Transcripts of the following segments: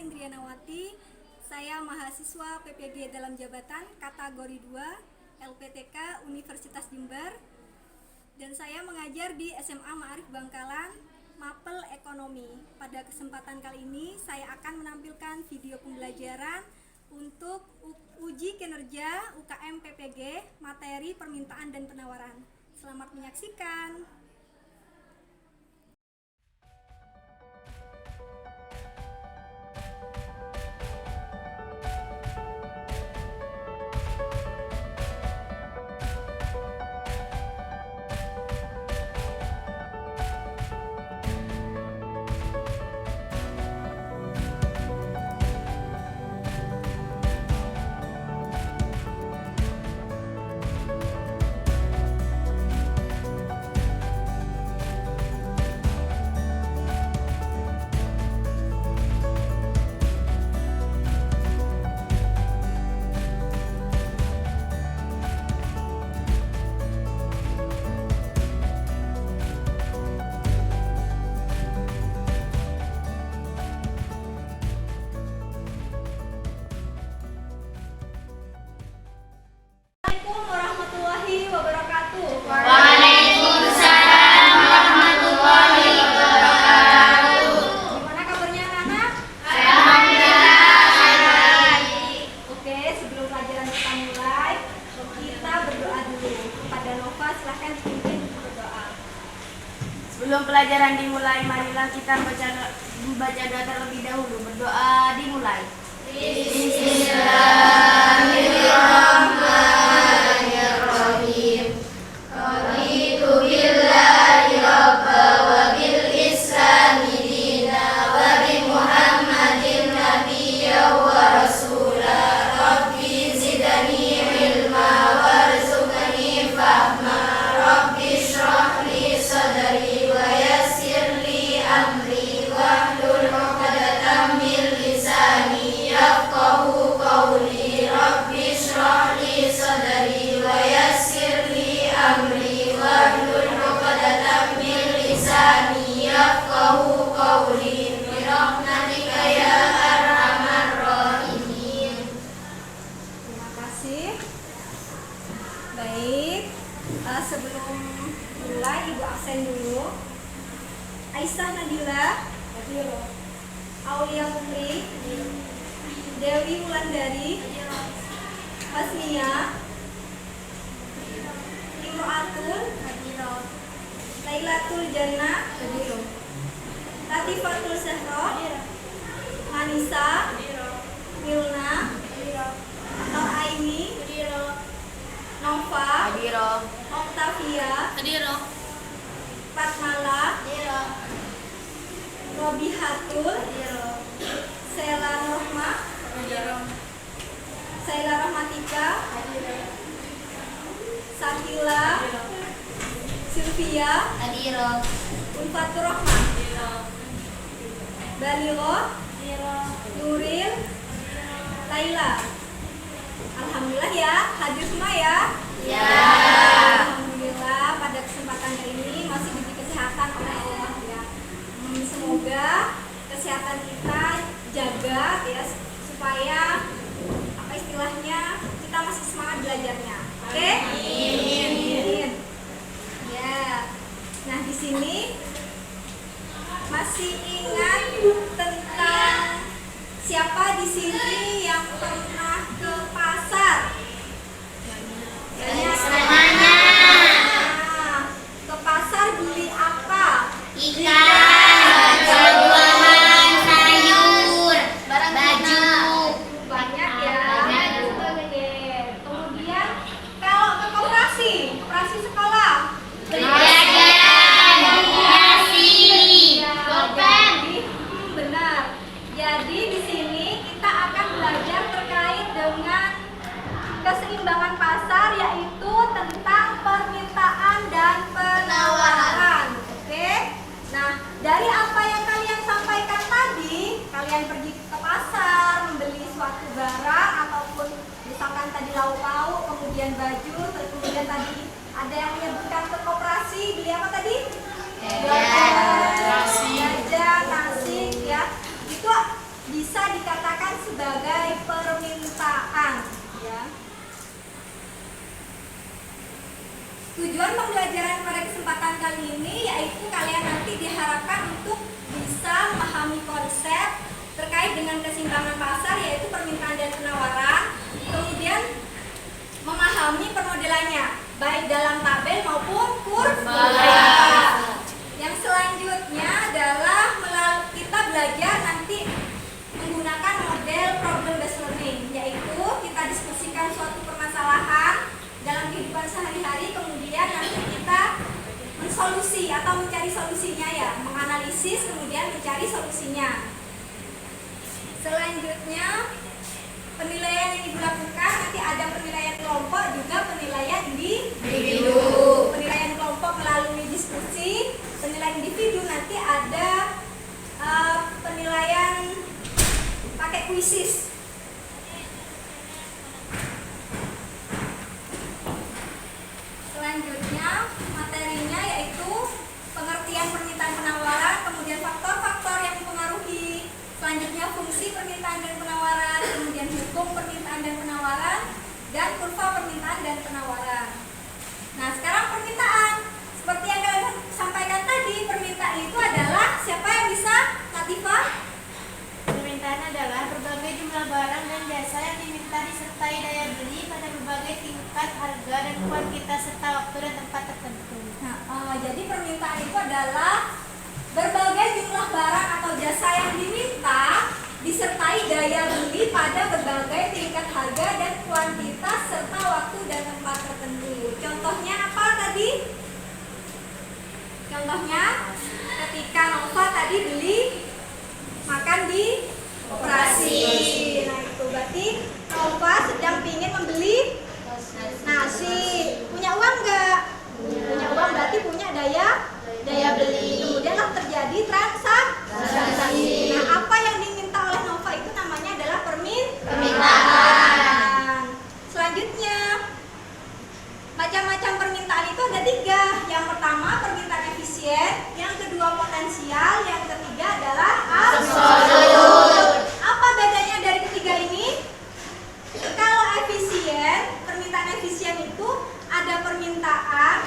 Indrianawati. Saya mahasiswa PPG dalam jabatan kategori 2 LPTK Universitas Jember. Dan saya mengajar di SMA Ma'arif Bangkalan, Mapel Ekonomi. Pada kesempatan kali ini saya akan menampilkan video pembelajaran untuk uji kinerja UKM PPG, materi permintaan dan penawaran. Selamat menyaksikan. Sebelum pelajaran dimulai, marilah kita membaca doa terlebih dahulu. Berdoa dimulai. Bismillahirrahmanirrahim. Raditu billahi rabba wa bil islami dina wa bi Muhammadin nabiyya wa rasulah. Rabbi zidni ilma warzuqni fahma. Rabbi shrah li sadri amri wahlul 'uqdatam min lisani yafqahu qawli. Rabbi shrah li sadri wa yassir li amri wahlul 'uqdatam min lisani yafqahu qawli bi rahmatika ya arhamar rahimin. Terima kasih. Baik, sebelum mulai Ibu absen dulu. Aisyah Nadila, Aulia Putri, Dewi Wulandari, Hasnia, Imro'atul, Lailatul Jannah, Latifatul Zahra, Manisa, Milna, Nur Aini, Nova, Octavia, Fatmala, Robihatul, Sela Norma, Sela Rahmatika, Sakila, Sylvia, Ulfatur Rahman, Baliro, Nuril, Laila. Alhamdulillah ya, hadir semua ya. Ya. Alhamdulillah pada kesempatan kali ini masih diberi kesehatan oleh Allah ya. Semoga kesehatan kita jaga ya, supaya apa istilahnya kita masih semangat belajarnya. Oke? Amin. Ya. Nah, di sini masih ingat tentang siapa di sini yang pernah ke pasar? Semuanya. Ke pasar beli apa? Ikan, buah-buahan, sayur, baju. Banyak ya. Oke. Kemudian kalau ke koperasi sekolah. Jajan, nasi, pulpen. Benar. Jadi di sini kita akan belajar terkait dengan keseimbangan pasar, yaitu tentang permintaan dan penawaran. Oke. Nah, dari apa yang kalian sampaikan tadi, kalian pergi ke pasar membeli suatu barang ataupun misalkan tadi lauk pauk, kemudian baju, terus kemudian tadi ada yang menyebutkan ke koperasi, beli apa tadi? Jajan, nasi ya. Itu bisa bisa dikatakan sebagai permintaan, ya. Tujuan pembelajaran pada kesempatan kali ini yaitu kalian nanti diharapkan untuk bisa memahami konsep terkait dengan keseimbangan pasar, yaitu permintaan dan penawaran, kemudian memahami permodelannya baik dalam tabel maupun kurva. Yang selanjutnya adalah kita belajar nanti menggunakan model problem based learning, yaitu kita diskusikan suatu permasalahan dalam kehidupan sehari-hari, kemudian nanti kita mensolusi atau mencari solusinya, ya, menganalisis kemudian mencari solusinya. Selanjutnya penilaian yang dilakukan nanti ada penilaian kelompok juga penilaian individu. Penilaian kelompok melalui diskusi, penilaian individu nanti ada penilaian pakai kuisis. Selanjutnya materinya yaitu pengertian permintaan penawaran, kemudian faktor-faktor yang mempengaruhi, selanjutnya fungsi permintaan dan penawaran, kemudian hukum permintaan dan penawaran, dan kurva permintaan dan penawaran. Nah, sekarang permintaan. Seperti yang kalian sampaikan tadi, permintaan itu adalah, siapa yang bisa? Latifah? Permintaan adalah berbagai jumlah barang dan jasa yang diminta disertai daya beli pada berbagai tingkat harga dan kuantitas serta waktu dan tempat tertentu. Nah, jadi permintaan itu adalah berbagai jumlah barang atau jasa yang diminta disertai daya beli pada berbagai tingkat harga dan kuantitas serta waktu dan tempat tertentu. Contohnya apa tadi? Contohnya ketika Nova tadi beli makan di koperasi. Nah, itu berarti Nova sedang ingin membeli nasi. Punya uang nggak? Punya uang, berarti punya daya beli. Kemudian terjadi transaksi. Nah, apa yang diminta oleh Nova itu namanya adalah permintaan. Selanjutnya, macam-macam permintaan itu ada 3. Yang pertama permintaan efisien, yang kedua potensial, yang ketiga adalah absolut. Apa bedanya dari ketiga ini? Kalau efisien, permintaan efisien itu ada permintaan,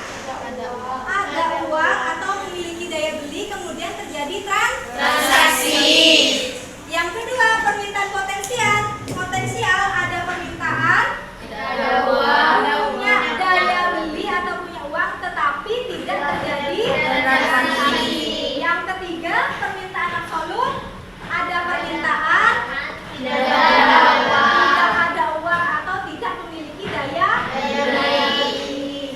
ada uang atau memiliki daya beli, kemudian terjadi transaksi. Yang kedua permintaan potensial. Potensial ada permintaan, ada uang, punya daya beli atau punya uang, tetapi tidak terjadi transaksi. Yang ketiga permintaan absolut, ada permintaan, tidak ada uang atau tidak memiliki daya beli.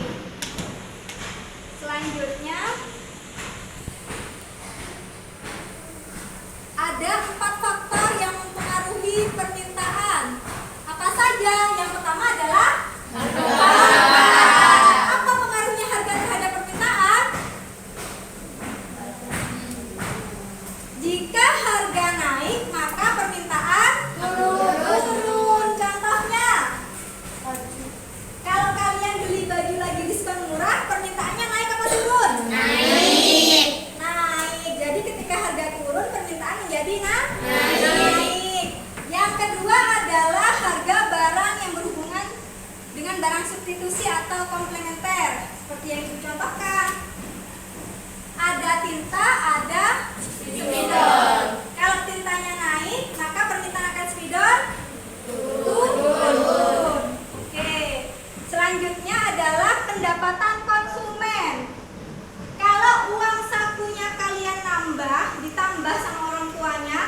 Selanjutnya ada 4 faktor yang mempengaruhi permintaan. Apa saja? Yang pertama adalah harga. Apa pengaruhnya harga terhadap permintaan? Jika harga naik, maka permintaan turun. Contohnya, kalau kalian beli baju lagi diskon murah, permintaannya naik apa turun? Naik. Jadi ketika harga turun, permintaan menjadi naik. Yang kedua adalah harga barang yang berhubungan dengan barang substitusi atau komplementer, seperti yang dicontohkan. Ada tinta, ada spidol. Kalau tintanya naik, maka permintaan akan spidol turun. Oke. Selanjutnya adalah pendapatan konsumen. Kalau uang sakunya kalian nambah, ditambah sama orang tuanya,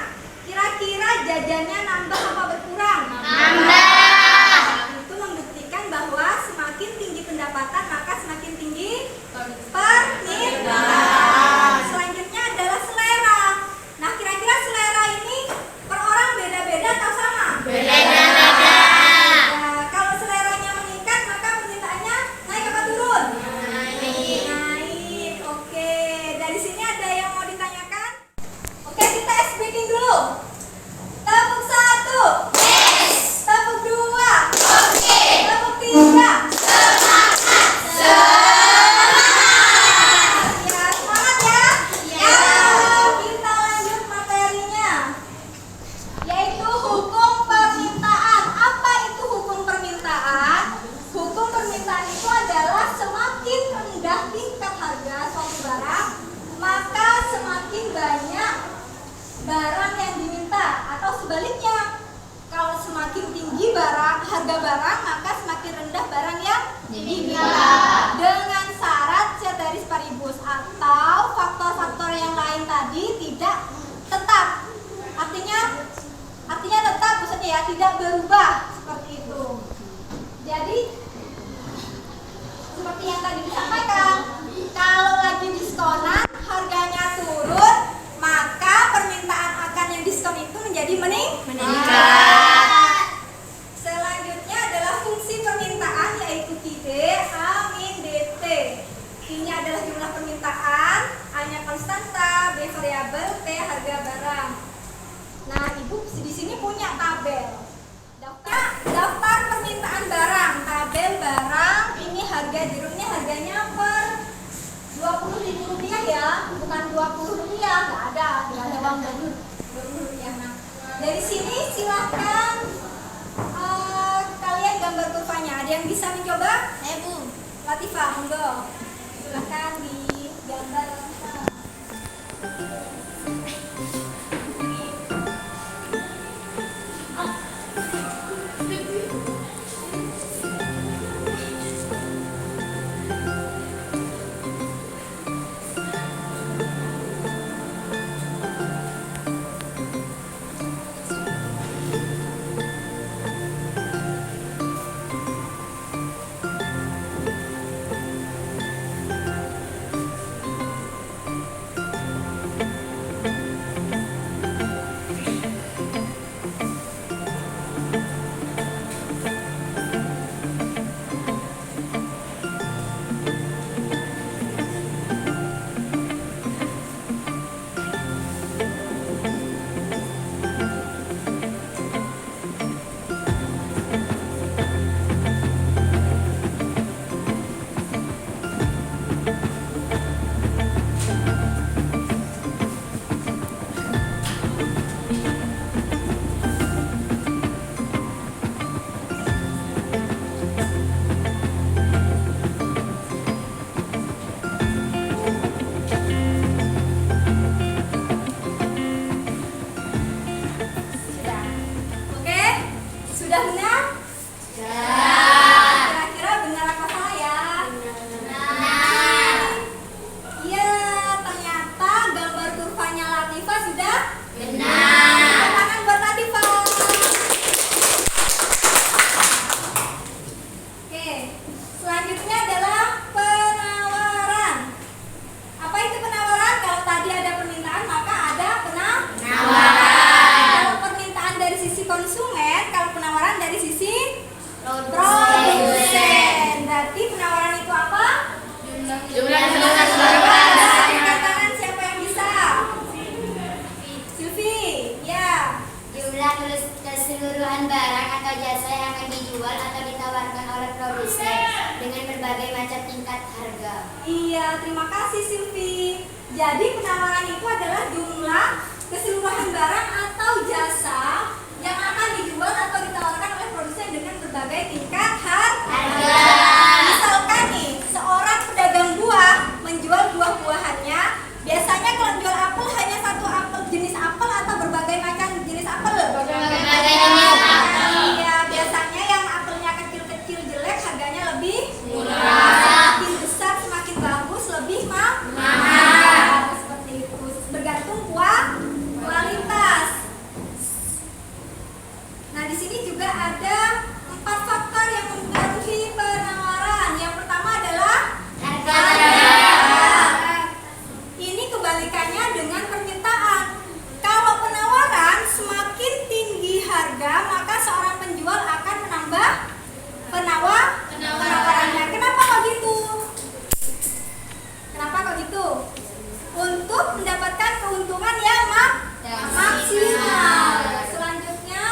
kira-kira jajannya nambah apa berkurang? Nambah. Itu membuktikan bahwa semakin tinggi pendapatan, maka semakin tinggi permintaan. Selanjutnya adalah tinggi harga barang, maka semakin rendah barang yang dijual. Dengan syarat ceteris paribus atau faktor-faktor yang lain tadi tidak tetap. Artinya tetap, maksudnya ya tidak berubah seperti itu. Jadi seperti yang tadi disampaikan, kalau lagi diskonan harganya turun, maka permintaan akan yang diskon itu menjadi meningkat. Selanjutnya adalah fungsi permintaan, yaitu QD A-DT. Ini adalah jumlah permintaan, A-nya konstanta, B variabel, T harga barang. Nah, Ibu di sini punya tabel. Daftar permintaan barang, tabel barang, ini harga jeruknya harganya per Rp20.000 ya, bukan Rp20, nggak ada uang Rp20. Nah, dari sini silahkan kalian gambar kurvanya. Ada yang bisa mencoba? Bu. Latifah, monggo. Silahkan digambar. Sudah benar? Kira-kira benar apa salah ya? Iya, ternyata gambar kurvanya Latifah sudah benar. Tepuk tangan buat Latifah. Oke, selanjutnya adalah penawaran. Apa itu penawaran? Kalau tadi ada permintaan, maka ada penawaran. Kalau permintaan dari sisi konsumen, kalau penawaran dari sisi produsen. Berarti penawaran itu apa? Jumlah Angkat tangan siapa yang bisa? Silvi, ya. Jumlah keseluruhan barang atau jasa yang akan dijual atau ditawarkan oleh produsen dengan berbagai macam tingkat harga. Iya, terima kasih Silvi. Jadi penawaran itu adalah jumlah keseluruhan barang atau jasa yang akan dijual atau ditawarkan oleh produsen dengan berbagai tingkat harga. Misalkan nih, seorang pedagang buah menjual buah-buahannya. Biasanya kalau jual apel hanya satu apel, jenis apel atau berbagai macam jenis apel. Berbagai jenis apel. Iya, biasanya yang apelnya kecil-kecil jelek harganya lebih murah. Semakin besar semakin bagus lebih mahal. Seperti itu. Bergantung kualitas. Nah, di sini juga ada 4 faktor yang mempengaruhi penawaran. Yang pertama adalah Harga. Ini kebalikannya dengan permintaan. Kalau penawaran semakin tinggi harga, maka seorang penjual akan menambah penawarannya. Kenapa kok gitu? Kenapa kok gitu? Untuk mendapatkan keuntungan yang maksimal. Selanjutnya,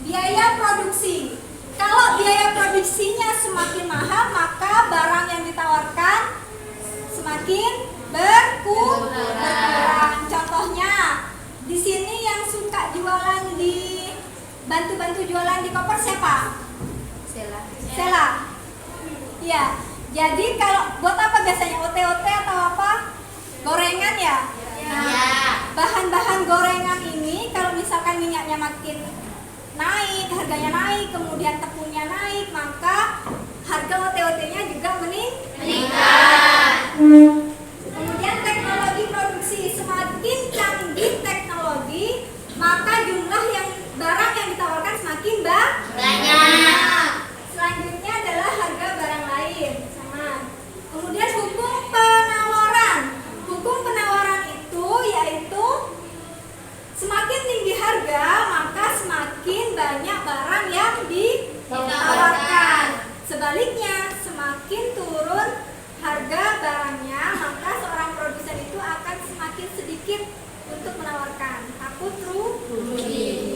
biaya produksi. Kalau biaya produksinya semakin mahal, maka barang yang ditawarkan semakin berkurang. Contohnya, di sini yang suka jualan di bantu-bantu jualan di koper siapa? Sela. Iya. Jadi kalau buat apa biasanya OT-OT atau apa? Gorengan ya? Nah, bahan-bahan gorengan ini kalau misalnya misalkan minyaknya makin naik, harganya naik, kemudian tepungnya naik, maka harga OTOT-nya juga meningkat. Kemudian teknologi produksi, semakin canggih teknologi, maka jumlah barang yang ditawarkan semakin banyak. Selanjutnya adalah harga barang lain, sama. Kemudian hukum penawaran. Hukum penawaran itu yaitu semakin tinggi harga, maka semakin banyak barang yang ditawarkan. Sebaliknya, semakin turun harga barangnya, maka seorang produsen itu akan semakin sedikit untuk menawarkan. Aku rugi.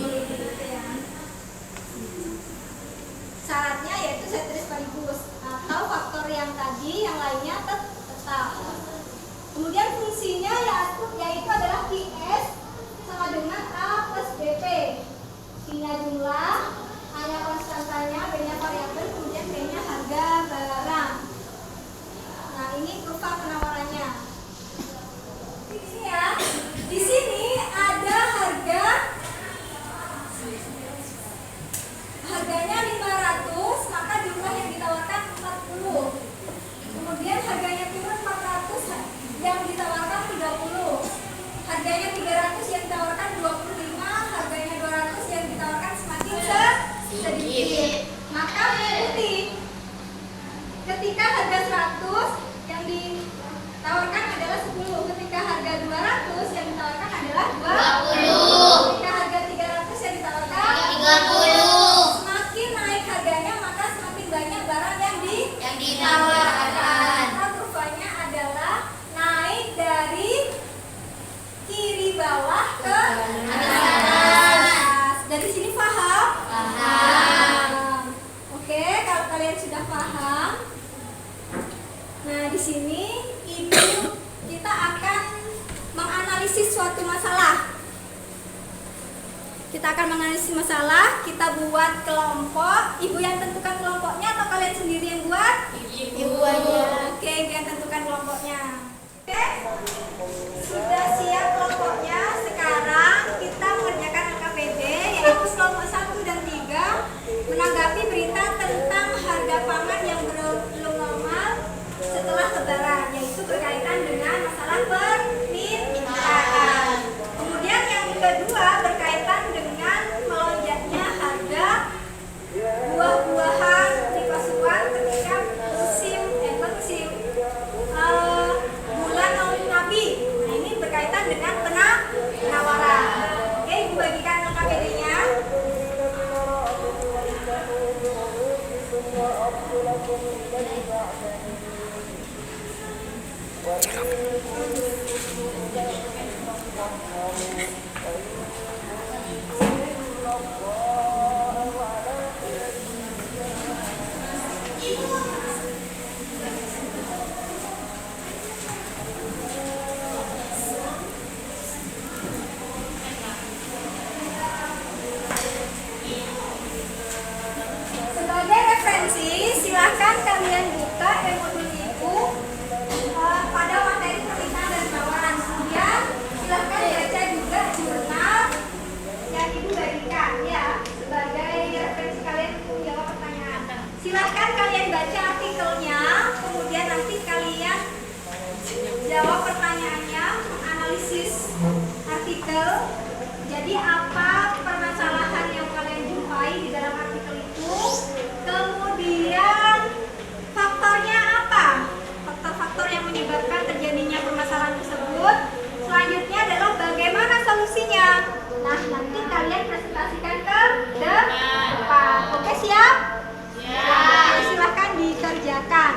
Syaratnya yaitu ceteris paribus atau faktor yang tadi, yang lainnya tetap. Kemudian fungsinya yaitu adalah QS sama dengan A plus BP. Q-nya jumlah, A-nya konstantanya, B-nya variabel, kemudian B-nya harga barang. Nah, ini kurva penawarannya. Di sini ya. Di sini ada harganya 500, maka jumlah yang ditawarkan 40. Kemudian harganya turun 400, yang ditawarkan 30. Harganya 300 yang ditawarkan 25, harganya 200 yang ditawarkan semakin sedikit. Maka mengikuti ketika harga 100 yang ditawarkan adalah 10, ketika harga 200 yang ditawarkan adalah 20, ketika harga 300 yang ditawarkan 30. Semakin naik harganya, maka semakin banyak barang yang ditawarkan. Maka kurvanya adalah naik dari kiri bawah ke atas. Dari sini paham? Paham. Oke, kalau kalian sudah paham, nah di sini kita akan menganalisis suatu masalah. Kita akan menganalisis masalah, kita buat kelompok. Ibu yang tentukan kelompoknya atau kalian sendiri yang buat? Ibu aja. Oke, ibu yang tentukan kelompoknya. Oke, sudah siap kelompoknya. Sekarang kita mengerjakan LKPD, yaitu kelompok 1 dan 3, menanggapi berita tentang harga pangan yang belum normal setelah lebaran, yaitu berkaitan dengan masalah permintaan. Kemudian yang kedua berkaitan dengan melonjaknya harga buah-buahan di pasaran ketika musim bulan Maulid Nabi. Nah, ini berkaitan dengan penawaran. Oke, ibu bagikan LKPD-nya. Sebagai referensi, silahkan kalian buka modul ibu pada materi permintaan dan penawaran. Kemudian silahkan baca juga jurnal yang ibu bagikan ya, sebagai referensi kalian untuk menjawab pertanyaan. Silahkan kalian baca artikelnya, kemudian nanti kalian jawab pertanyaannya, menganalisis artikel. Jadi apa permasalahan yang kalian jumpai di dalam artikel itu, kemudian faktornya apa, faktor-faktor yang menyebabkan terjadinya permasalahan tersebut. Selanjutnya adalah bagaimana solusinya. Nah, nanti kalian presentasikan ke depan. Oke, siap? Siap. Silahkan dikerjakan.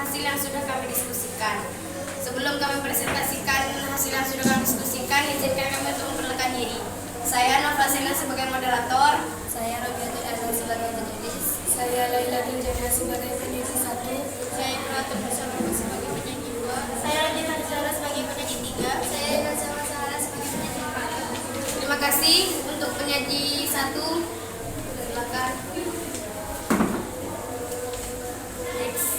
hasil yang sudah kami diskusikan. Sebelum kami presentasikan hasil yang sudah kami diskusikan, izinkan kami untuk memperkenalkan diri. Saya Nova Sena sebagai moderator. Saya Robiatul Azhar sebagai penulis. Saya Laila Dinjana sebagai penyanyi 1. Saya Pratul Bersama sebagai penyanyi 2. Saya Radhi Mansara sebagai penyanyi 3. Saya Nazama Sahara sebagai penyanyi 4. Terima kasih untuk penyanyi 1. Silakan. Next.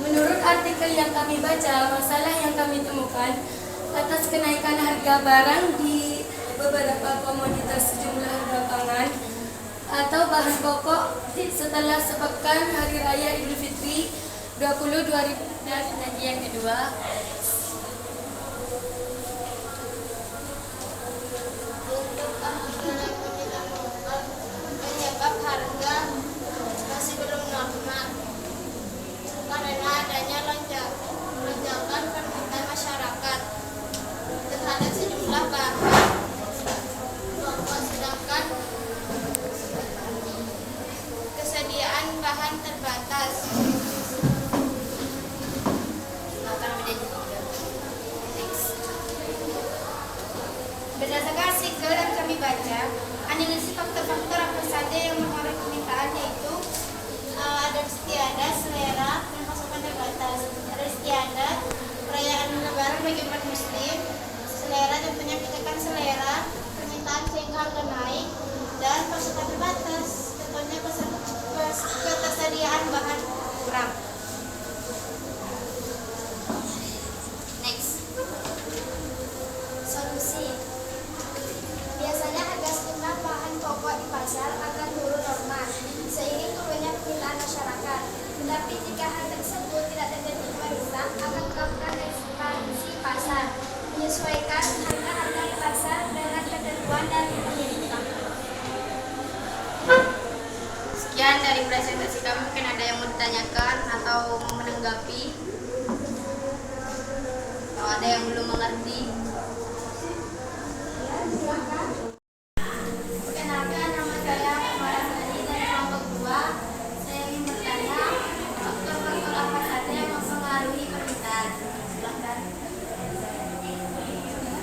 Menurut artikel yang kami baca, masalah yang kami temukan atas kenaikan harga barang di beberapa komoditas sejumlah harga pangan atau bahan pokok setelah sepekan Hari Raya Idul Fitri 20 2015. Penyaji yang kedua. Penyebab harga masih belum normal karena adanya lonjakan permintaan masyarakat terhadap sejumlah bahan pokok, sedangkan kesediaan bahan terbatas. Berdasarkan artikel yang kami baca, analisis faktor-faktor apa saja yang mempengaruhi permintaan, yaitu ada istiadat, selera, dan pasokan terbatas. Ada istiadat, perayaan lebaran bagi umat muslim. Selera, contohnya misalkan selera, permintaan sehingga harga naik. Dan pasokan terbatas, contohnya ketersediaan bahan kurang. Next. Solusi. Biasanya harga sejumlah bahan pokok di pasar akan turun normal seiring turunnya permintaan masyarakat. Tetapi jika hal tersebut tidak terjadi pemerintah akan melakukan ekspansi pasar, menyesuaikan harga-harga di pasar dengan ketentuan dari pemerintah. Sekian dari presentasi kami. Mungkin ada yang mau ditanyakan atau mau menanggapi, atau ada yang belum mengerti. Perkenalkan, nama saya Farahani dari kelompok 2. Saya ingin bertanya, faktor-faktor apa saja yang mempengaruhi permintaan? Silakan.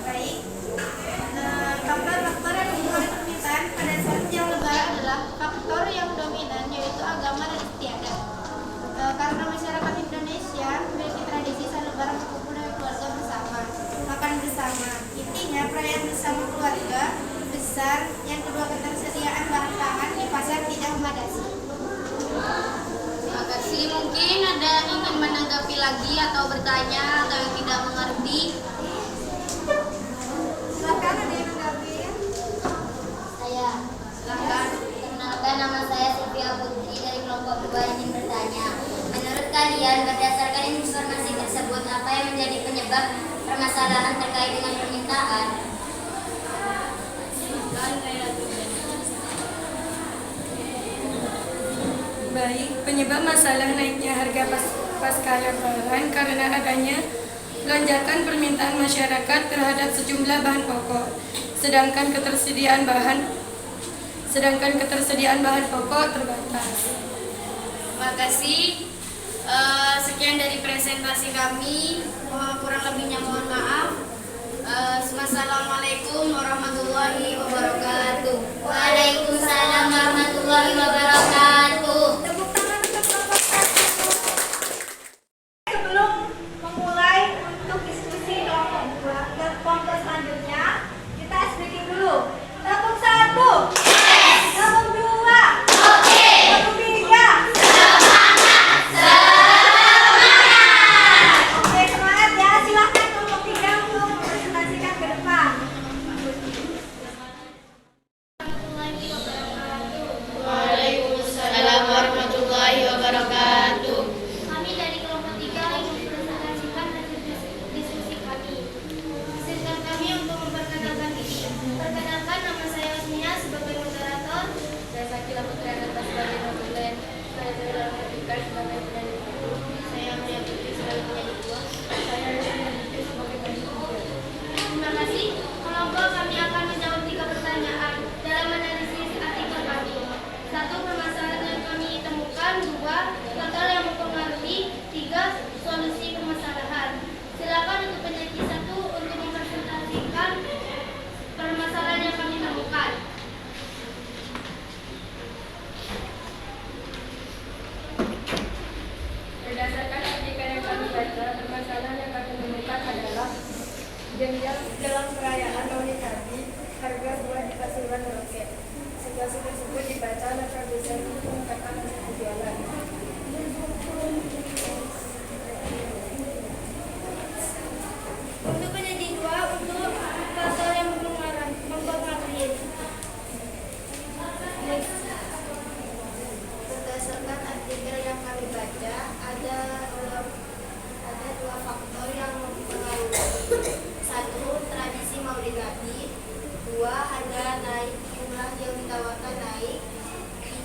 Baik. Faktor-faktor yang mempengaruhi permintaan pada saat yang lebaran adalah faktor yang dominan, yaitu agama dan istiadat. Karena masyarakat Indonesia memiliki tradisi saat lebaran berkumpul dengan keluarga bersama, makan bersama. Intinya perayaan bersama keluarga besar. Yang kedua, ketersediaan bahan pangan di pasar tidak memadai. Terima kasih. Mungkin ada yang ingin menanggapi lagi atau bertanya atau yang tidak mengerti. Silakan, ada yang menanggapi. Saya Silakan. Perkenalkan, nama saya Sylvia Putri dari kelompok 2 ingin bertanya. Menurut kalian, berdasarkan informasi tersebut, apa yang menjadi penyebab permasalahan terkait dengan permintaan? Baik, penyebab masalah naiknya harga pasca lebaran karena adanya lonjakan permintaan masyarakat terhadap sejumlah bahan pokok, sedangkan ketersediaan bahan pokok terbatas. Terima kasih. Sekian dari presentasi kami. Kurang lebihnya mohon maaf. Wassalamualaikum warahmatullahi wabarakatuh. Waalaikumsalam warahmatullahi wabarakatuh. Tepuk tangan untuk kelompok 1. Sebelum memulai untuk diskusi kelompok 2 ke kelompok selanjutnya, kita speaking dulu. Kelompok 1. Kelompok 2. Kelompok 3. Oke, semangat ya. Silakan kelompok 3 untuk mempresentasikan ke depan. Warahmatullahi wabarakatuh. Waalaikumsalam ditawarkan naik.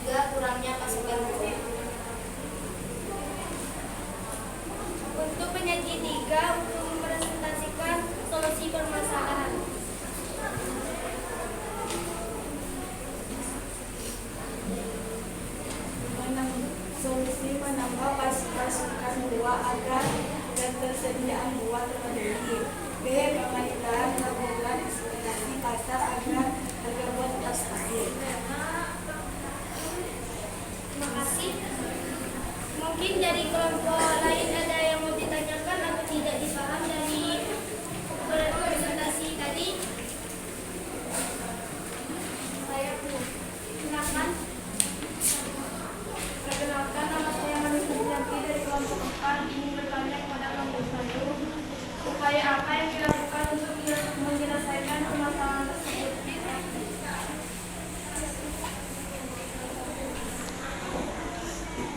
3. Kurangnya pasokan buah. Untuk penyaji 3 untuk mempresentasikan solusi permasalahan. Solusi menambah pasokan buah agar ketersediaan buah terpenuhi. B. Pemeliharaan gabungan ekspektasi pasar agar harga buah tetap stabil. Terima kasih. Mungkin dari kelompok lain ada yang mau ditanyakan atau tidak dipaham dari presentasi tadi? Saya silakan. Perkenalkan, nama saya Manis Yanti dari kelompok 4. Ingin bertanya kepada kelompok 1, upaya apa yang dilakukan untuk menyelesaikan permasalahan tersebut?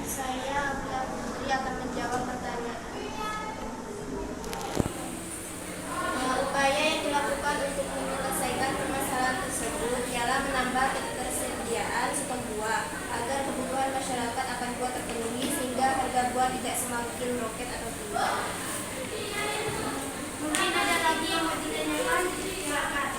Saya Abdullah Putri akan menjawab pertanyaan. Upaya yang dilakukan untuk menyelesaikan permasalahan tersebut ialah menambah ketersediaan stok buah agar kebutuhan masyarakat akan buah terpenuhi sehingga harga buah tidak semakin meroket atau turun. Mungkin ada lagi yang mau ditanyakan? Silakan.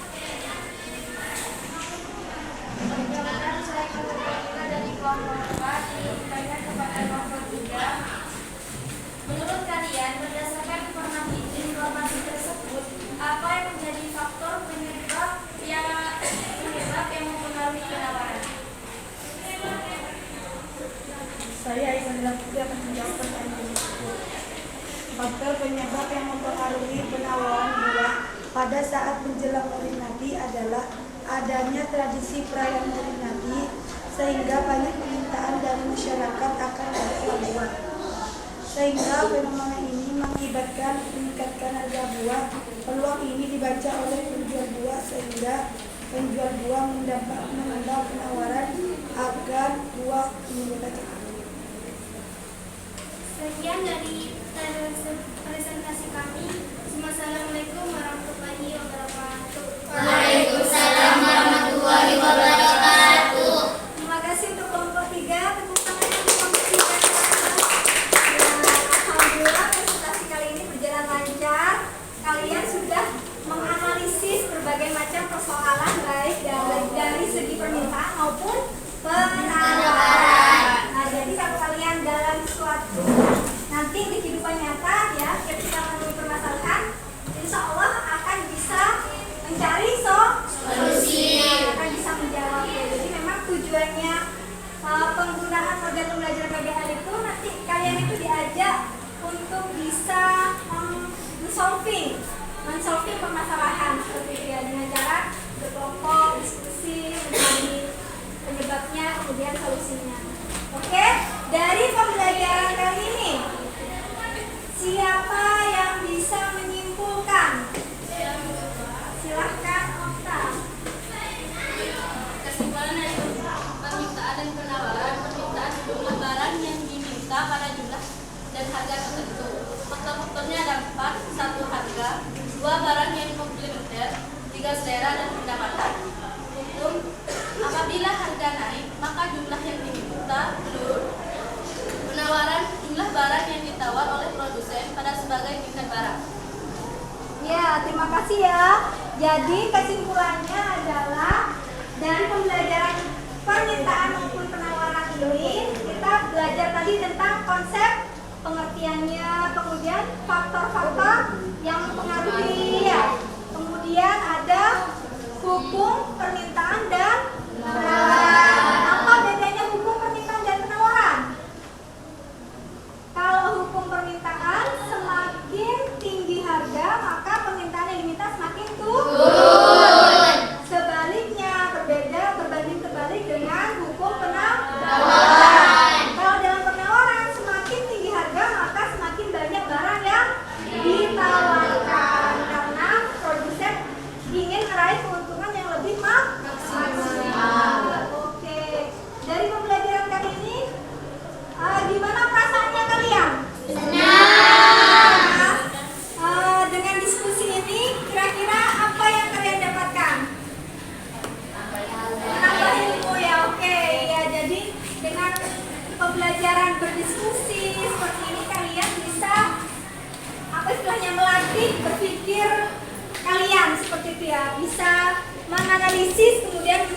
Perkenalkan, saya Katerina dari kelompok 4. Ingin bertanya kepada kelompok 3. Menurut kalian, berdasarkan informasi tersebut, apa yang menjadi faktor penyebab yang mempengaruhi penawaran? Saya Iman Putri akan menjawab pertanyaan tersebut. Faktor penyebab yang mempengaruhi penawaran buah pada saat menjelang Maulid Nabi adalah adanya tradisi perayaan Maulid Nabi, sehingga banyak permintaan dari masyarakat akan harga buah. Sehingga fenomena ini mengakibatkan meningkatkan harga buah. Peluang ini dibaca oleh penjual buah sehingga penjual buah menambah penawaran agar buah meningkat cepat. Sekian dari presentasi kami. Wassalamualaikum warahmatullahi wabarakatuh. Waalaikumsalam warahmatullahi wabarakatuh. Terima kasih untuk kelompok 3. Tepuk tangan untuk kelompok 3. Alhamdulillah presentasi kali ini berjalan lancar. Kalian sudah menganalisis berbagai macam persoalan baik dari segi permintaan maupun penawaran. Nah, jadi kalau kalian dalam suatu nanti di kehidupan nyata ya ketika menemui permasalahan, insya Allah akan bisa mencari solusi, akan bisa menjawabnya. Jadi memang tujuannya penggunaan program belajar PBL itu nanti kalian itu diajak untuk bisa men-solving permasalahan seperti itu ya, dengan cara berkelompok, diskusi, mencari penyebabnya, kemudian solusinya. Oke, dari pembelajaran kali ini siapa yang bisa menyimpulkan? Silahkan Okta. Kesimpulan dari permintaan dan penawaran. Permintaan jumlah barang yang diminta pada jumlah dan harga tertentu. Faktor-faktornya ada 4. 1. Harga. 2. Barang yang komplementer. 3. Selera dan pendapatan. Hukum. Apabila harga naik, maka jumlah yang diminta menurun. Penawaran. Jumlah barang yang ditawar oleh produsen pada sebagai tingkat barang. Ya, terima kasih ya. Jadi kesimpulannya adalah dari pembelajaran permintaan maupun penawaran ini kita belajar tadi tentang konsep pengertiannya, kemudian faktor-faktor yang mempengaruhi ya. Kemudian ada hukum permintaan dan penawaran. Apa bedanya hukum permintaan dan penawaran? Kalau hukum permintaan semakin tinggi harga, maka permintaan yang diminta semakin turun. Sebaliknya berbanding terbalik dengan hukum penawaran. Kalau dalam penawaran semakin tinggi harga, maka semakin banyak barang yang ditawarkan karena produsen ingin meraih menganalisis, kemudian